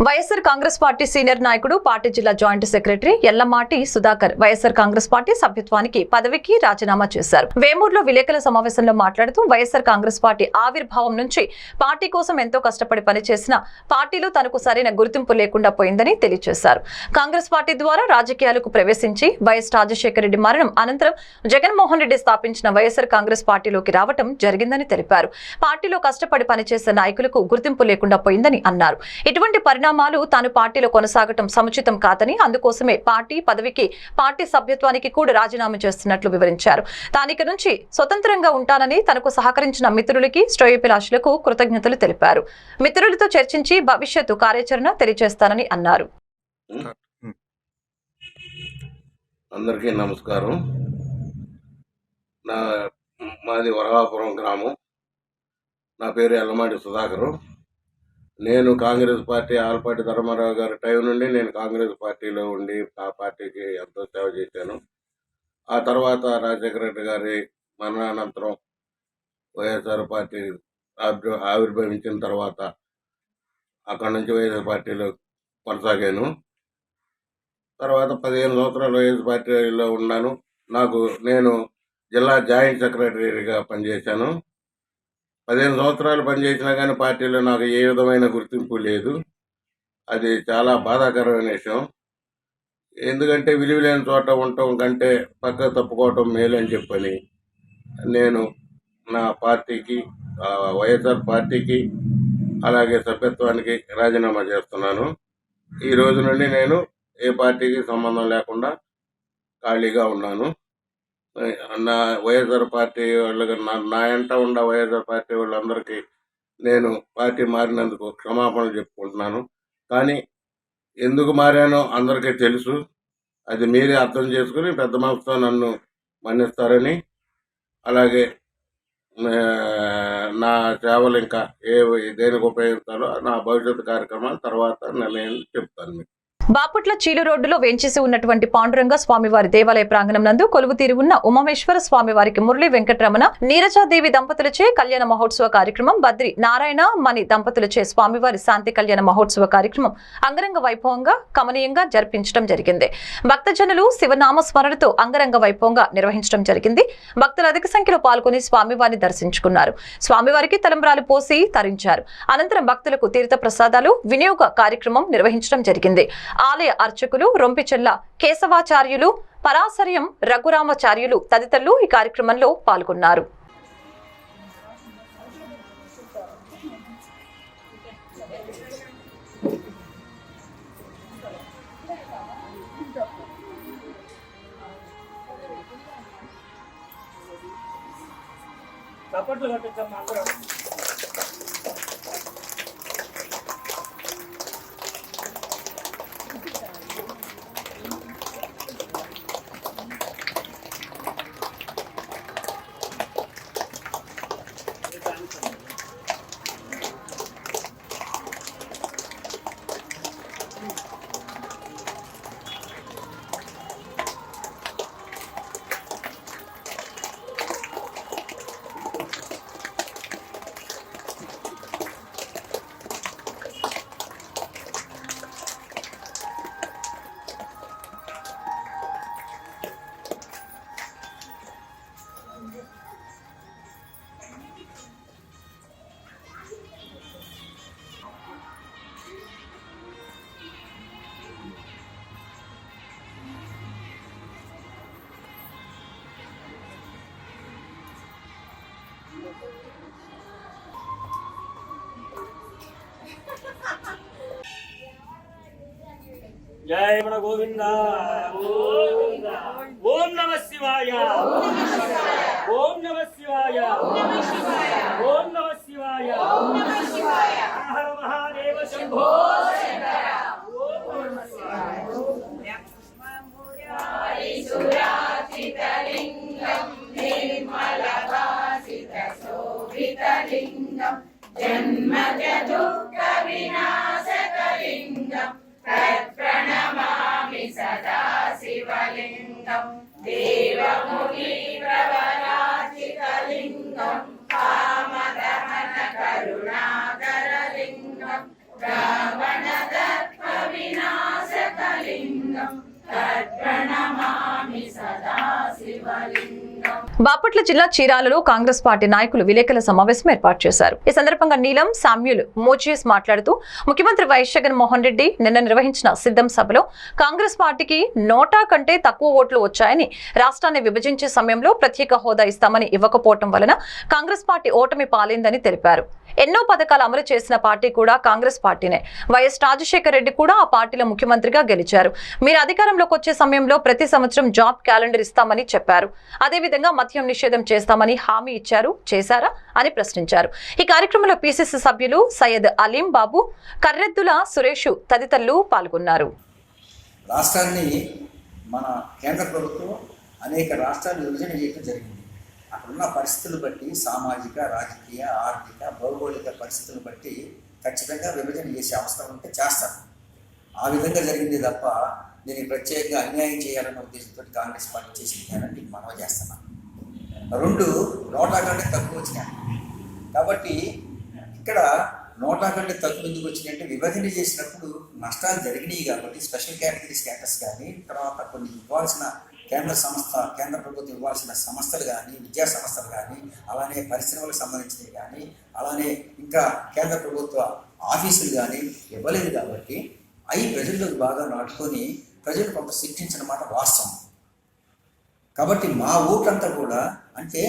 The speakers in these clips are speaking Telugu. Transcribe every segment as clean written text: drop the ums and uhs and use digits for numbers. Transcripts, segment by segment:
వైఎస్ఆర్ కాంగ్రెస్ పార్టీ సీనియర్ నాయకుడు పార్టీ జిల్లా joint secretary Ellamati Sudhakar YSR Congress party సభ్యత్వానికి పదవికి రాజీనామా చేశారు. వేమూరులో విలేకరుల సమావేశంలో మాట్లాడుతూ వైఎస్ఆర్ కాంగ్రెస్ పార్టీ ఆవిర్భావం నుంచి పార్టీ కోసం ఎంతో కష్టపడి పనిచేసిన పార్టీలో తనకు సరైన గుర్తింపు లేకుండా పోయిందని తెలియజేశారు. కాంగ్రెస్ పార్టీ ద్వారా రాజకీయాలకు ప్రవేశించి వైఎస్ రాజశేఖర రెడ్డి మరణం అనంతరం జగన్మోహన్ రెడ్డి స్థాపించిన వైఎస్ఆర్ కాంగ్రెస్ పార్టీలోకి రావడం జరిగిందని తెలిపారు. పార్టీలో కష్టపడి పనిచేసే నాయకులకు గుర్తింపు లేకుండా పోయిందని అన్నారు. ఇటువంటి పరిణామాలు తాను పార్టీలో కొనసాగటం సముచితం కాదని, అందుకోసమే పార్టీ పదవికి పార్టీ సభ్యత్వానికి కూడా రాజీనామా చేస్తున్నట్లు వివరించారు. తానిక నుంచి స్వతంత్రంగా ఉంటానని తనకు సహకరించిన మిత్రులకి శ్రేయోభిలాషులకు కృతజ్ఞతలు తెలిపారు. మిత్రులతో చర్చించి భవిష్యత్తు కార్యాచరణ తెలియజేస్తానని అన్నారు. అందరికీ నమస్కారం. మాది వరహాపురం గ్రామం. నా పేరు ఎల్లమాటి సుధాకరు. నేను కాంగ్రెస్ పార్టీ ఆలపాటి ధర్మారావు గారి టైం నుండి నేను కాంగ్రెస్ పార్టీలో ఉండి ఆ పార్టీకి ఎంతో సేవ చేశాను. ఆ తర్వాత రాజశేఖర రెడ్డి గారి మరణానంతరం వైఎస్ఆర్ పార్టీ ఆవిర్భవించిన తర్వాత అక్కడి నుంచి వైఎస్ఆర్ పార్టీలో కొనసాగాను. తర్వాత 15 సంవత్సరాలు వైఎస్ఆర్ పార్టీలో ఉన్నాను. నేను జిల్లా జాయింట్ సెక్రటరీగా పనిచేశాను. 15 సంవత్సరాలు పనిచేసినా కానీ పార్టీలో నాకు ఏ విధమైన గుర్తింపు లేదు. అది చాలా బాధాకరమైన విషయం. ఎందుకంటే విలువ లేని చోట ఉండటం కంటే పక్క తప్పుకోవటం మేలు అని చెప్పని నేను నా పార్టీకి, వైఎస్ఆర్ పార్టీకి, అలాగే సభ్యత్వానికి రాజీనామా చేస్తున్నాను. ఈ రోజు నుండి నేను ఏ పార్టీకి సంబంధం లేకుండా ఖాళీగా ఉన్నాను. నా వైఎస్ఆర్ పార్టీ వాళ్ళకి నా ఎంట ఉన్న వైఎస్ఆర్ పార్టీ వాళ్ళందరికీ నేను పార్టీ మారినందుకు క్షమాపణలు చెప్పుకుంటున్నాను. కానీ ఎందుకు మారానో అందరికీ తెలుసు. అది మీరే అర్థం చేసుకుని పెద్ద మనసుతో నన్ను మన్నిస్తారని, అలాగే నా సేవలు ఇంకా దేనికి ఉపయోగిస్తారో నా భవిష్యత్తు కార్యక్రమాల తర్వాత నేను చెప్తాను మీకు. బాపట్ల చీలు రోడ్డులో వేంచేసి ఉన్నటువంటి పాండురంగ స్వామివారి దేవాలయ ప్రాంగణం నందు కొలువు తీరి ఉన్న ఉమామేశ్వర స్వామివారికి మురళి వెంకటరమణ నీరజాదేవి దంపతులచే కళ్యాణ మహోత్సవ కార్యక్రమం, బద్రి నారాయణ మణి దంపతులచే స్వామివారి శాంతి కళ్యాణ మహోత్సవ కార్యక్రమం అంగరంగ వైభవంగా కమనీయంగా జరిపించడం జరిగింది. భక్తజనులు శివనామ స్మరణతో అంగరంగ వైభవంగా నిర్వహించడం జరిగింది. భక్తులు అధిక సంఖ్యలో పాల్గొని స్వామివారిని దర్శించుకున్నారు. స్వామివారికి తలంబ్రాలు పోసి తరించారు. అనంతరం భక్తులకు తీర్థ ప్రసాదాలు వినియోగ కార్యక్రమం నిర్వహించడం జరిగింది. ఆలయ అర్చకులు రొంపిచెల్ల కేశవాచార్యులు, పరాశర్యం రఘురామాచార్యులు తదితరులు ఈ కార్యక్రమంలో పాల్గొన్నారు. जय मन गोविंदा। ओम नमः शिवाय। ओम नमः शिवाय। ओम नमः शिवाय। हर हर महादेव शंभो शंकर। ओम नमः शिवाय। सुराचितलिंगं निर्मलभासितशोभितलिंगं जन्मज दुःख विनाशकलिंगं तत्प्रणमामि सदा शिवलिंगं देवमुनिप्रवराचितलिंगं कामदहन करुणाकरलिंगं रावणदहन బాపట్ల జిల్లా చీరాలలో కాంగ్రెస్ పార్టీ నాయకులు విలేకరుల సమావేశం ఏర్పాటు చేశారు. ఈ సందర్భంగా నీలం శామ్యూల్ మోజియస్ మాట్లాడుతూ ముఖ్యమంత్రి వైఎస్ జగన్మోహన్ రెడ్డి నిన్న నిర్వహించిన సిద్ధం సభలో కాంగ్రెస్ పార్టీకి నోటా కంటే తక్కువ ఓట్లు వచ్చాయని, రాష్ట్రాన్ని విభజించే సమయంలో ప్రత్యేక హోదా ఇస్తామని ఇవ్వకపోవడం వలన కాంగ్రెస్ పార్టీ ఓటమి పాలైందని తెలిపారు. ఎన్నో పథకాలు అమలు చేసిన పార్టీ కూడా కాంగ్రెస్ పార్టీనే. వైఎస్ రాజశేఖర రెడ్డి కూడా ఆ పార్టీలో ముఖ్యమంత్రిగా గెలిచారు. మీరు అధికారంలోకి వచ్చే సమయంలో ప్రతి సంవత్సరం జాబ్ క్యాలెండర్ ఇస్తామని చెప్పారు. అదేవిధంగా మద్యం నిషేధం చేస్తామని హామీ ఇచ్చారు, చేశారా అని ప్రశ్నించారు. ఈ కార్యక్రమంలో పిసిసి సభ్యులు సయ్యద్ అలీం బాబు, కర్రెద్దుల సురేష్ తదితరులు పాల్గొన్నారు. రాష్ట్రాన్ని మన కేంద్ర ప్రభుత్వం అనేక రాష్ట్రాలు విభజన చేయడం జరిగింది. అక్కడున్న పరిస్థితులు బట్టి, సామాజిక, రాజకీయ, ఆర్థిక, భౌగోళిక పరిస్థితులను బట్టి ఖచ్చితంగా విభజన చేసే అవసరం ఉంటే చేస్తాను. ఆ విధంగా జరిగింది తప్ప దీనికి ప్రత్యేకంగా అన్యాయం చేయాలన్న ఉద్దేశంతో కాంగ్రెస్ పార్టీ చేసింది మీకు మనవి చేస్తున్నాను. 2 నోటా కంటే తక్కువ వచ్చినాయి. కాబట్టి ఇక్కడ నోటా కంటే తక్కువ ఎందుకు వచ్చినాయంటే విభజన చేసినప్పుడు నష్టాలు జరిగినాయి కాబట్టి స్పెషల్ కేటగిరీ స్టేటస్ కానీ, తర్వాత కొన్ని ఇవ్వాల్సిన కేంద్ర ప్రభుత్వం ఇవ్వాల్సిన సంస్థలు కానీ, విద్యా సంస్థలు కానీ, అలానే పరిశ్రమలకు సంబంధించినవి కానీ, అలానే ఇంకా కేంద్ర ప్రభుత్వ ఆఫీసులు కానీ ఇవ్వలేదు కాబట్టి అవి ప్రజల్లోకి బాగా నాటుకొని ప్రజలు కొంత శిక్షించిన మాట వాస్తవం. కాబట్టి మా ఓట్లంతా కూడా అంటే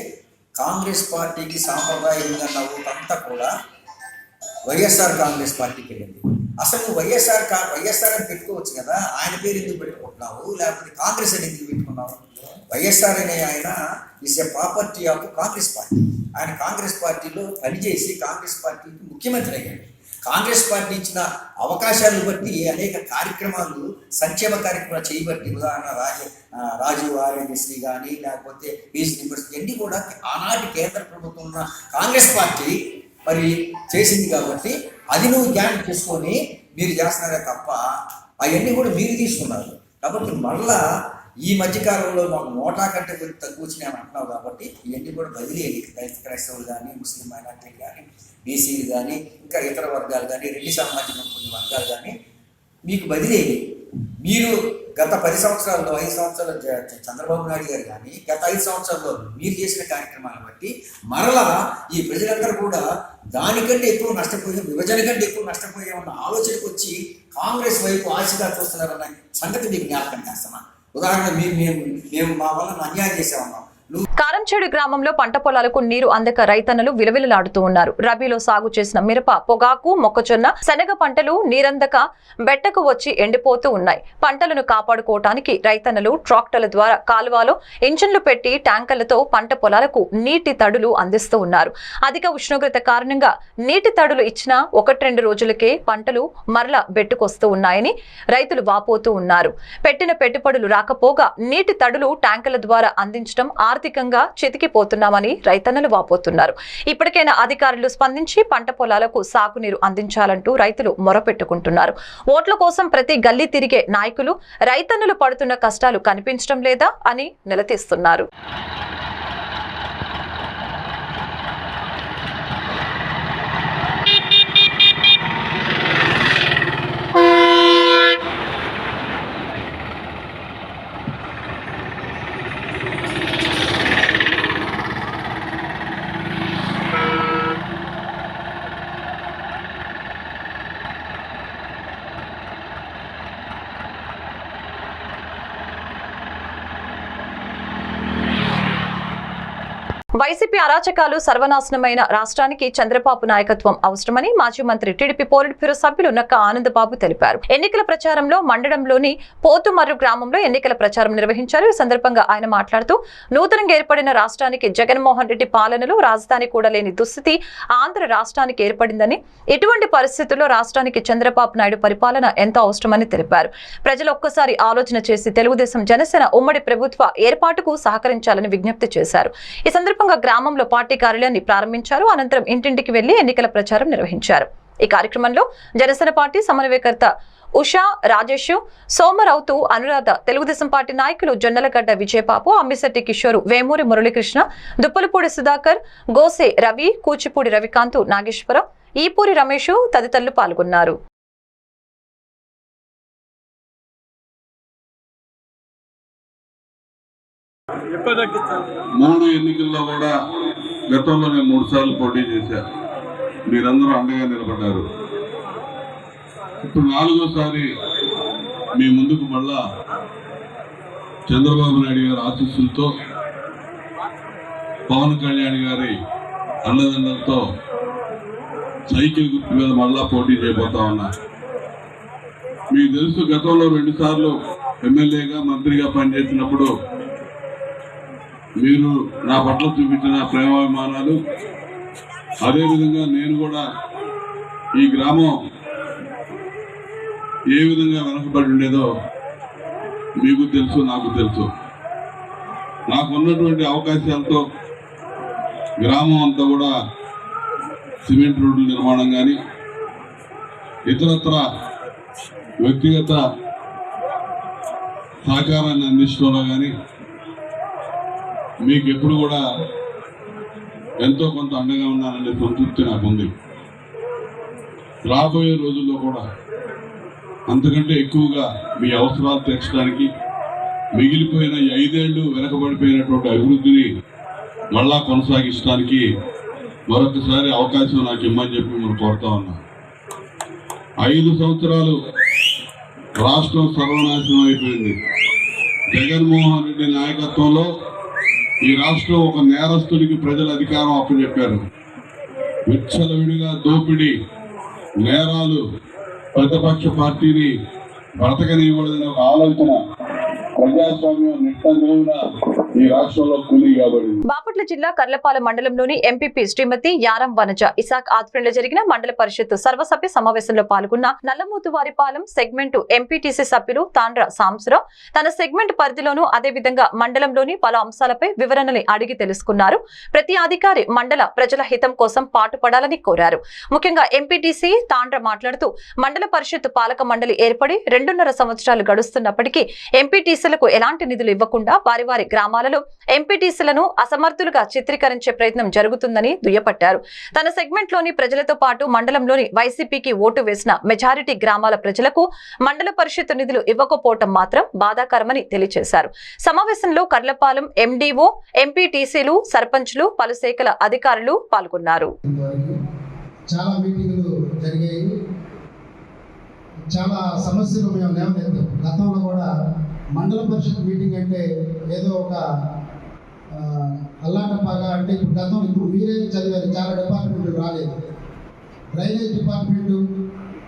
కాంగ్రెస్ పార్టీకి సాంప్రదాయంగా ఉన్న ఓట్లంతా కూడా వైఎస్ఆర్ కాంగ్రెస్ పార్టీకి వెళ్ళింది. అసలు నువ్వు వైఎస్ఆర్ అని పెట్టుకోవచ్చు కదా, ఆయన పేరు ఎందుకు పెట్టుకుంటున్నావు? లేకపోతే కాంగ్రెస్ అని ఎందుకు పెట్టుకున్నావు? వైఎస్ఆర్ అనే ఆయన is a property of Congress party. ఆయన కాంగ్రెస్ పార్టీలో పనిచేసి కాంగ్రెస్ పార్టీకి ముఖ్యమంత్రి అయ్యాడు. కాంగ్రెస్ పార్టీ ఇచ్చిన అవకాశాలను బట్టి అనేక కార్యక్రమాలు, సంక్షేమ కార్యక్రమాలు చేయబట్టి, ఉదాహరణ రాజీవ్ ఆరోగ్యశ్రీ కానీ, లేకపోతే పీజీ యూనివర్సిటీ అన్నీ కూడా ఆనాటి కేంద్ర ప్రభుత్వం ఉన్న కాంగ్రెస్ పార్టీ మరి చేసింది. కాబట్టి అది నువ్వు జ్ఞానం చేసుకొని మీరు చేస్తున్నారే తప్ప అవన్నీ కూడా మీరు తీసుకున్నారు. కాబట్టి మళ్ళా ఈ మధ్యకాలంలో మాకు నోటా కంటే కొంచెం తక్కువ వచ్చినాయని అంటున్నావు. కాబట్టి ఇవన్నీ కూడా బదిలీ దళిత క్రైస్తవులు కానీ, ముస్లిం మైనార్టీలు కానీ, బీసీలు కానీ, ఇంకా ఇతర వర్గాలు కానీ, రెడ్డి సామాజిక కొన్ని వర్గాలు కానీ మీకు బదిలీ. మీరు గత 10 సంవత్సరాల్లో 5 సంవత్సరాలు చంద్రబాబు నాయుడు గారు కానీ, గత 5 సంవత్సరాల్లో మీరు చేసిన కార్యక్రమాలను బట్టి మరలా ఈ ప్రజలందరూ కూడా దానికంటే ఎక్కువ నష్టపోయాం, విభజన కంటే ఎక్కువ నష్టపోయామన్న ఆలోచనకు వచ్చి కాంగ్రెస్ వైపు ఆశగా చూస్తున్నారన్న సంగతి మీకు జ్ఞాపకం చేస్తున్నా. ఉదాహరణ మేము మా వల్ల అన్యాయం చేసామన్నాం. కారంచేడు గ్రామంలో పంట పొలాలకు నీరు అందక రైతన్నలు విలవిలలాడుతూ ఉన్నారు. రబీలో సాగు చేసిన మిరప, పొగాకు, మొక్కజొన్న, శనగ పంటలు నీరందక బెట్టకు వచ్చి ఎండిపోతూ ఉన్నాయి. పంటలను కాపాడుకోవటానికి రైతన్నలు ట్రాక్టర్ల ద్వారా కాలువలో ఇంజన్లు పెట్టి ట్యాంకర్లతో పంట పొలాలకు నీటి తడులు అందిస్తూ ఉన్నారు. అధిక ఉష్ణోగ్రత కారణంగా నీటి తడులు ఇచ్చిన 1-2 రోజులకే పంటలు మరల బెట్టుకొస్తూ ఉన్నాయని రైతులు వాపోతూ ఉన్నారు. పెట్టిన పెట్టుబడులు రాకపోగా నీటి తడులు ట్యాంకర్ల ద్వారా అందించడం ఆర్థికంగా చితికిపోతున్నామని రైతన్నలు వాపోతున్నారు. ఇప్పటికైనా అధికారులు స్పందించి పంట పొలాలకు సాగునీరు అందించాలంటూ రైతులు మొరపెట్టుకుంటున్నారు. ఓట్ల కోసం ప్రతి గల్లీ తిరిగే నాయకులు రైతన్నలు పడుతున్న కష్టాలు కనిపించడం లేదా అని నిలదీస్తున్నారు. వైసీపీ అరాచకాలు సర్వనాశనమైన రాష్ట్రానికి చంద్రబాబు నాయకత్వం అవసరమని మాజీ మంత్రి టీడీపీ పోలిట్ బ్యూరో సభ్యులు నక్క ఆనందబాబు తెలిపారు. ఎన్నికల ప్రచారంలో మండలంలోని పోతుమర్రు గ్రామంలో ఎన్నికల ప్రచారం నిర్వహించారు. ఈ సందర్భంగా ఆయన మాట్లాడుతూ నూతనంగా ఏర్పడిన రాష్ట్రానికి జగన్మోహన్ రెడ్డి పాలనలో రాజధాని కూడా లేని దుస్థితి ఆంధ్ర రాష్ట్రానికి ఏర్పడిందని, ఇటువంటి పరిస్థితుల్లో రాష్ట్రానికి చంద్రబాబు నాయుడు పరిపాలన ఎంతో అవసరమని తెలిపారు. ప్రజలు ఒక్కసారి ఆలోచన చేసి తెలుగుదేశం జనసేన ఉమ్మడి ప్రభుత్వ ఏర్పాటుకు సహకరించాలని విజ్ఞప్తి చేశారు. ఈ సందర్భంగా గ్రామంలో పార్టీ కార్యాలయాన్ని ప్రారంభించారు. అనంతరం ఇంటింటికి వెళ్లి ఎన్నికల ప్రచారం నిర్వహించారు. ఈ కార్యక్రమంలో జనసేన పార్టీ సమన్వయకర్త ఉషా, రాజేష్, సోమరౌతు, అనురాధ, తెలుగుదేశం పార్టీ నాయకులు జొన్నలగడ్డ విజయబాబు, అమ్మిశెట్టి కిషోర్, వేమూరి మురళీకృష్ణ, దుప్పలపూడి సుధాకర్, గోసే రవి, కూచిపూడి రవికాంత్, నాగేశ్వరం, ఈపూరి రమేష్ తదితరులు పాల్గొన్నారు. మూడు ఎన్నికల్లో కూడా గతంలో నేను 3 సార్లు పోటీ చేశాను. మీరందరూ అండగా నిలబడ్డారు. ఇప్పుడు 4వసారి మీ ముందుకు మళ్ళా చంద్రబాబు నాయుడు గారి ఆశీస్సులతో, పవన్ కళ్యాణ్ గారి అన్నదండలతో సైకిల్ గుర్తు మీద మళ్ళా పోటీ చేయబోతా ఉన్నా. మీకు తెలుసు, గతంలో 2 సార్లు ఎమ్మెల్యేగా మంత్రిగా పనిచేసినప్పుడు మీరు నా పట్ల చూపించిన ప్రేమాభిమానాలు, అదేవిధంగా నేను కూడా ఈ గ్రామం ఏ విధంగా వెనకబడి ఉండేదో మీకు తెలుసు, నాకు తెలుసు. నాకు ఉన్నటువంటి అవకాశాలతో గ్రామం అంతా కూడా సిమెంట్ రోడ్ల నిర్మాణం కానీ, ఇతరత్ర వ్యక్తిగత సహకారాన్ని అందించడంలో కానీ మీకు ఎప్పుడు కూడా ఎంతో కొంత అండగా ఉన్నాననే సంతృప్తి నాకుంది. రాబోయే రోజుల్లో కూడా అంతకంటే ఎక్కువగా మీ అవసరాలు తీర్చడానికి, మిగిలిపోయిన ఈ 5 ఏళ్ళు వెనకబడిపోయినటువంటి అభివృద్ధిని మళ్ళా కొనసాగించడానికి మరొకసారి అవకాశం నాకు ఇమ్మని చెప్పి మనం కోరుతా ఉన్నాం. 5 సంవత్సరాలు రాష్ట్రం సర్వనాశనం అయిపోయింది. జగన్మోహన్ రెడ్డి నాయకత్వంలో ఈ రాష్ట్రం ఒక నేరస్తుడికి ప్రజలు అధికారం అప్పచెప్పారు. విచ్చలవిడిగా దోపిడీ, నేరాలు, ప్రతిపక్ష పార్టీని బ్రతకనివ్వడదనే ఒక ఆలోచన ప్రజాస్వామ్యం నిట్టంగా ఈ రాష్ట్రంలో కూలీ కాబడింది. బాపట్ల జిల్లా కర్లపాలెం మండలంలోని ఎంపీపీ శ్రీమతి యారం వనజ ఇసాక్ ఆధ్వర్యంలో జరిగిన మండల పరిషత్ సర్వసభ్య సమావేశంలో పాల్గొన్న నల్లమూతువారిపాలెం సెగ్మెంట్ ఎంపీటీసీ సభ్యులు తాండ్ర సాంబశివరావు తన సెగ్మెంట్ పరిధిలోనూ అదేవిధంగా మండలంలోని పలు అంశాలపై వివరణలు అడిగి తెలుసుకున్నారు. ప్రతి అధికారి మండల ప్రజల హితం కోసం పాటుపడాలని కోరారు. ముఖ్యంగా ఎంపీటీసీ తాండ్ర మాట్లాడుతూ మండల పరిషత్ పాలక మండలి ఏర్పడి 2.5 సంవత్సరాలు గడుస్తున్నప్పటికీ ఎంపీటీసీలకు ఎలాంటి నిధులు ఇవ్వకుండా వారి వారి గ్రామాలలో ఎంపీటీసీలను అసమర్థులుగా చిత్రీకరించే ప్రయత్నం జరుగుతుందని దుయ్యపట్టారు. తన సెగ్మెంట్ లోని ప్రజలతో పాటు మండలంలోని వైసీపీకి ఓటు వేసిన మెజారిటీ గ్రామాల ప్రజలకు మండల పరిషత్ నిధులు ఇవ్వకపోవటం మాత్రం బాధాకరమని తెలియజేశారు. సమావేశంలో కర్లపాలెం ఎండీఓ, ఎంపీటీసీలు, సర్పంచ్లు, పలు శాఖల అధికారులు పాల్గొన్నారు. చాలా మీటింగులు జరిగాయి. చాలా సమస్యలు మేము లేవనెత్తాం. గతంలో కూడా మండల పరిషత్ మీటింగ్ అంటే ఏదో ఒక అల్లాటపాగా అంటే ఇప్పుడు మీరే చదివారు, చాలా డిపార్ట్మెంట్లు రాలేదు. డ్రైనేజ్ డిపార్ట్మెంటు,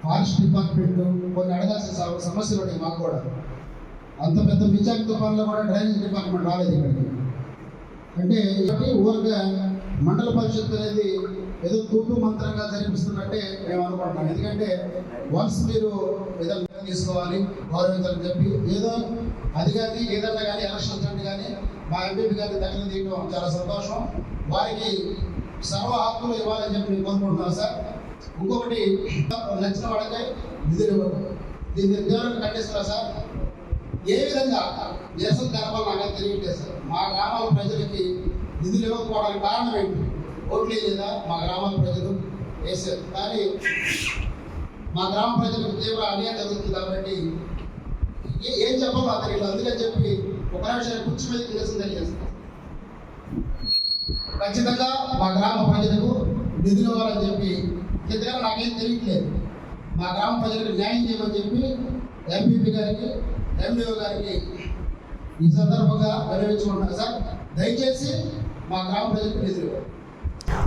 ఫారెస్ట్ డిపార్ట్మెంటు కొన్ని అడగాల్సిన సమస్యలు ఉన్నాయి. మాకు కూడా అంత పెద్ద విశాఖ తుఫాన్లో కూడా డ్రైనేజ్ డిపార్ట్మెంట్ రాలేదు ఇక్కడికి. అంటే ఊరిగా మండల పరిషత్ అనేది ఏదో తూతూ మంత్రంగా జరిపిస్తున్నట్టే మేము అనుకుంటున్నాం. ఎందుకంటే వన్స్ మీరు ఏదైనా తీసుకోవాలి, గౌరవించాలని చెప్పి ఏదో అది కానీ ఏదన్నా కానీ ఎలక్షన్స్ అంటే కానీ మా ఎంపీపీ గారిని దగ్గర తీయడం చాలా సంతోషం. వారికి సర్వ హక్కులు ఇవ్వాలని చెప్పి నేను కోరుకుంటున్నాను సార్. ఇంకొకటి నచ్చిన వాళ్ళకి నిధులు ఇవ్వడం, దీన్ని తీవ్రంగా ఖండిస్తున్నా సార్. ఏ విధంగా నిరసన జరపాలి నాకు తెలియట్లేదు సార్. మా గ్రామాల ప్రజలకి నిధులు ఇవ్వకపోవడానికి కారణం ఏంటి? ఓట్లు లేదా మా గ్రామాల ప్రజలు వేసారు, కానీ మా గ్రామ ప్రజలకు తీవ్ర అన్యాయం జరుగుతుంది. కాబట్టి ఏం చెప్పాలో అతనికి అందుకని చెప్పి ఒక నిమిషాన్ని కుర్చీ మీద నిరసన తెలియజేస్తాం. ఖచ్చితంగా మా గ్రామ ప్రజలకు నిధులు ఇవ్వాలని చెప్పి ఎందుకంటే నాకేం తెలియట్లేదు. మా గ్రామ ప్రజలకు న్యాయం చేయమని చెప్పి ఎంపీపీ గారికి, ఎండిఓ గారికి ఈ సందర్భంగా విన్నవించుకుంటున్నాను సార్. దయచేసి మా గ్రామ ప్రజలకు నిధులు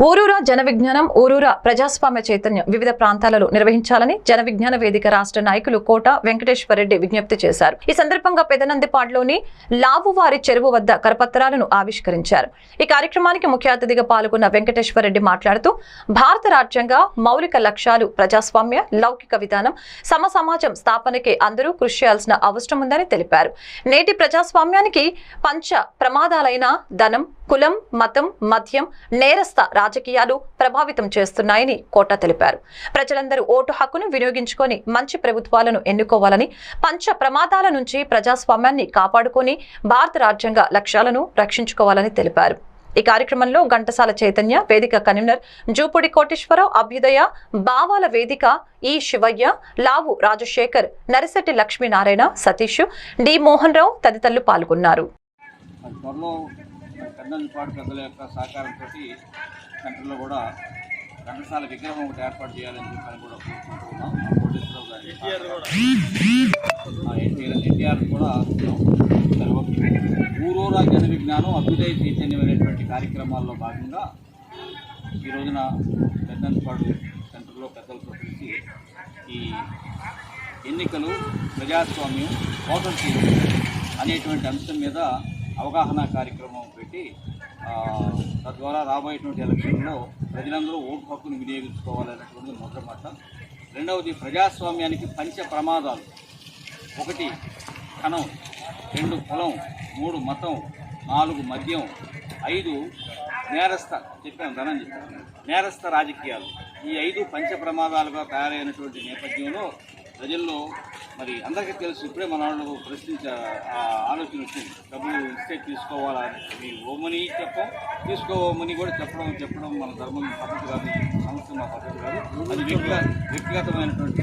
ఊరూరా జన విజ్ఞానం, ఊరూరా ప్రజాస్వామ్య చైతన్యం వివిధ ప్రాంతాలలో నిర్వహించాలని జన విజ్ఞాన వేదిక రాష్ట్ర నాయకులు కోట వెంకటేశ్వర రెడ్డి విజ్ఞప్తి చేశారు. ఈ సందర్భంగా పెదనందిపాడులోని లావువారి చెరువు వద్ద కరపత్రాలను ఆవిష్కరించారు. ఈ కార్యక్రమానికి ముఖ్య అతిథిగా పాల్గొన్న వెంకటేశ్వర రెడ్డి మాట్లాడుతూ భారత రాజ్యాంగ మౌలిక లక్ష్యాలు ప్రజాస్వామ్య, లౌకిక విధానం, సమ సమాజం స్థాపనకి అందరూ కృషి చేయాల్సిన అవసరం ఉందని తెలిపారు. నేటి ప్రజాస్వామ్యానికి పంచ ప్రమాదాలైన ధనం, కులం, మతం, మద్యం, నేరస్థ రాజకీయాలు ప్రభావితం చేస్తున్నాయని కోట తెలిపారు. ప్రజలందరూ ఓటు హక్కును వినియోగించుకొని మంచి ప్రభుత్వాలను ఎన్నుకోవాలని, పంచ ప్రమాదాల నుంచి ప్రజాస్వామ్యాన్ని కాపాడుకొని భారత రాజ్యాంగ లక్ష్యాలను రక్షించుకోవాలని తెలిపారు. ఈ కార్యక్రమంలో ఘంటసాల చైతన్య, వేదిక కన్వీనర్ జూపూడి కోటేశ్వరరావు, అభ్యుదయ భావాల వేదిక ఈ శివయ్య, లావు రాజశేఖర్, నరిశెట్టి లక్ష్మీనారాయణ, సతీష్, డి మోహన్ రావు తదితరులు పాల్గొన్నారు. మరి త్వరలో పెద్దలపాడు పెద్దల యొక్క సహకారంతో సెంటర్లో కూడా ఘంటసాల విగ్రహం ఒకటి ఏర్పాటు చేయాలని చెప్పని కూడా కోరుకుంటున్నాం. కోటేశ్వరరావు గారి ఎన్టీఆర్ కూడా ఊరూరా జన విజ్ఞానం అభ్యుదయ చైతన్యం అనేటువంటి కార్యక్రమాల్లో భాగంగా ఈ రోజున పెద్దలపాడు సెంటర్లో పెద్దలతో కలిసి ఈ ఎన్నికలు ప్రజాస్వామ్యం ఓటర్ అనేటువంటి అంశం మీద అవగాహన కార్యక్రమం పెట్టి తద్వారా రాబోయేటువంటి ఎలక్షన్లో ప్రజలందరూ ఓటు హక్కును వినియోగించుకోవాలనేటువంటిది మొదటి మాట. రెండవది ప్రజాస్వామ్యానికి పంచ ప్రమాదాలు: 1 ధనం, 2 కులం, 3 మతం, 4 మద్యం, 5 నేరస్థ రాజకీయాలు. ఈ 5 పంచ ప్రమాదాలుగా తయారైనటువంటి నేపథ్యంలో ప్రజల్లో మరి అందరికీ తెలుసు, ఇప్పుడే మన వాళ్ళు ఆలోచన వచ్చింది, డబ్బులు ఇస్తే తీసుకోవాలని. ఓమని తీసుకోమని కూడా చెప్పడం మన ధర్మం పద్ధతి కాదు, సంస్థ మా పద్ధతి కాదు, అది వ్యక్తిగతమైనటువంటి.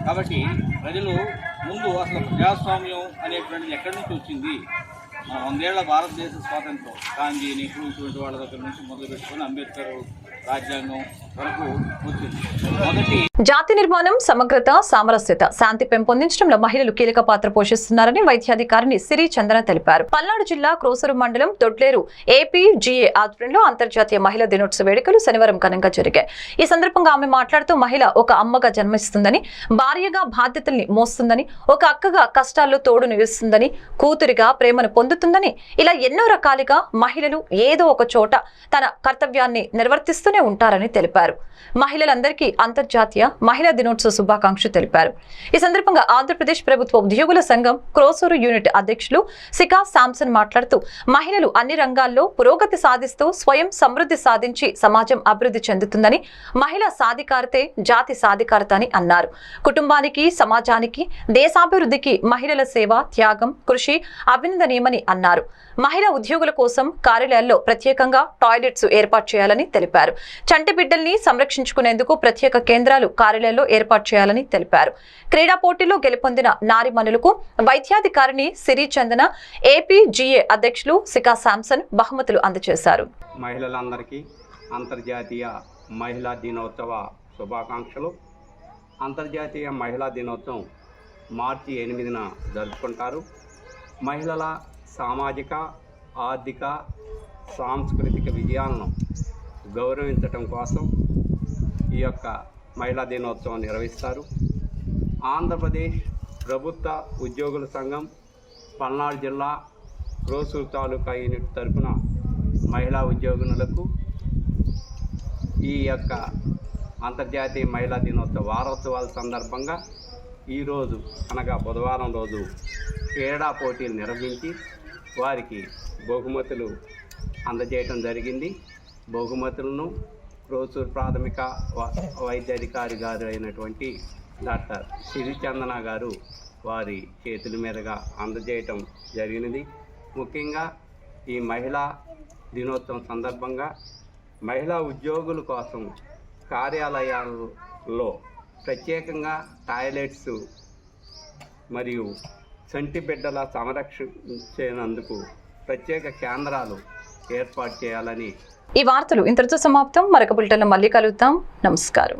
కాబట్టి ప్రజలు ముందు అసలు ప్రజాస్వామ్యం అనేటువంటిది ఎక్కడి నుంచి వచ్చింది, మన 100 ఏళ్ల భారతదేశ స్వాతంత్రం, గాంధీ, నెహ్రూ ఇటువంటి వాళ్ళ దగ్గర నుంచి మొదలు పెట్టుకొని అంబేద్కర్ రాజ్యాంగం వరకు వచ్చింది. మొదటి జాతి నిర్మాణం, సమగ్రత, సామరస్యత, శాంతి పెంపొందించడంలో మహిళలు కీలక పాత్ర పోషిస్తున్నారని వైద్యాధికారిని సిరి చందన తెలిపారు. పల్నాడు జిల్లా క్రోసూరు మండలం దొడ్లేరు ఏపీజీఏ ఆధ్వర్యంలో అంతర్జాతీయ మహిళా దినోత్సవ వేడుకలు శనివారం ఘనంగా జరిగాయి. ఈ సందర్భంగా ఆమె మాట్లాడుతూ మహిళ ఒక అమ్మగా జన్మిస్తుందని, భార్యగా బాధ్యతల్ని మోస్తుందని, ఒక అక్కగా కష్టాల్లో తోడు నిలుస్తుందని, కూతురిగా ప్రేమను పొందుతుందని, ఇలా ఎన్నో రకాలుగా మహిళలు ఏదో ఒక చోట తన కర్తవ్యాన్ని నిర్వర్తిస్తూనే ఉంటారని తెలిపారు. మహిళలందరికీ అంతర్జాతీయ మహిళా దినోత్సవ శుభాకాంక్షలు తెలిపారు. ఈ సందర్భంగా ఆంధ్రప్రదేశ్ ప్రభుత్వ ఉద్యోగుల సంఘం క్రోసూరు యూనిట్ అధ్యక్షులు సికా శాంసన్ మాట్లాడుతూ మహిళలు అన్ని రంగాల్లో పురోగతి సాధిస్తూ స్వయం సమృద్ధి సాధించి సమాజం అభివృద్ధి చెందుతుందని, మహిళా సాధికారతే జాతి సాధికారత అని అన్నారు. కుటుంబానికి, సమాజానికి, దేశాభివృద్ధికి మహిళల సేవ, త్యాగం, కృషి అభినందనీయమని అన్నారు. మహిళా ఉద్యోగుల కోసం కార్యాలయాల్లో ప్రత్యేకంగా టాయిలెట్స్ ఏర్పాటు చేయాలని తెలిపారు. చంటి బిడ్డల్ని సంరక్షించుకునేందుకు ప్రత్యేక కేంద్రాలు కార్యాలయాల్లో ఏర్పాటు చేయాలని తెలిపారు. క్రీడా పోటీల్లో గెలుపొందిన నారిమణులకు వైద్యాధికారిని సిరి చందన, ఏపీజీఏ అధ్యక్షులు సికా శాంసన్ బహుమతులు అందజేశారు. మహిళలందరికీ అంతర్జాతీయ మహిళా దినోత్సవ శుభాకాంక్షలు. అంతర్జాతీయ మహిళా దినోత్సవం మార్చి 8న జరుపుకుంటారు. మహిళల సామాజిక, ఆర్థిక, సాంస్కృతిక విజయాలను గౌరవించటం కోసం ఈ యొక్క మహిళా దినోత్సవం నిర్వహిస్తారు. ఆంధ్రప్రదేశ్ ప్రభుత్వ ఉద్యోగుల సంఘం పల్నాడు జిల్లా క్రోసూరు తాలూకా యూనిట్ తరఫున మహిళా ఉద్యోగులకు ఈ యొక్క అంతర్జాతీయ మహిళా దినోత్సవ వారోత్సవాల సందర్భంగా ఈరోజు అనగా బుధవారం రోజు క్రీడా పోటీలు నిర్వహించి వారికి బహుమతులు అందజేయటం జరిగింది. బహుమతులను క్రోసూరు ప్రాథమిక వైద్యాధికారి గారు అయినటువంటి డాక్టర్ సిరిచందన గారు వారి చేతుల మీదుగా అందజేయటం జరిగినది. ముఖ్యంగా ఈ మహిళా దినోత్సవం సందర్భంగా మహిళా ఉద్యోగుల కోసం కార్యాలయాల్లో ప్రత్యేకంగా టాయిలెట్స్ మరియు చంటి బిడ్డల సంరక్షించేందుకు ప్రత్యేక కేంద్రాలు ఏర్పాటు చేయాలని. ఈ వార్తలు ఇంతటితో సమాప్తం. మరొక బులెటిన్లో మళ్ళీ కలుద్దాం. నమస్కారం.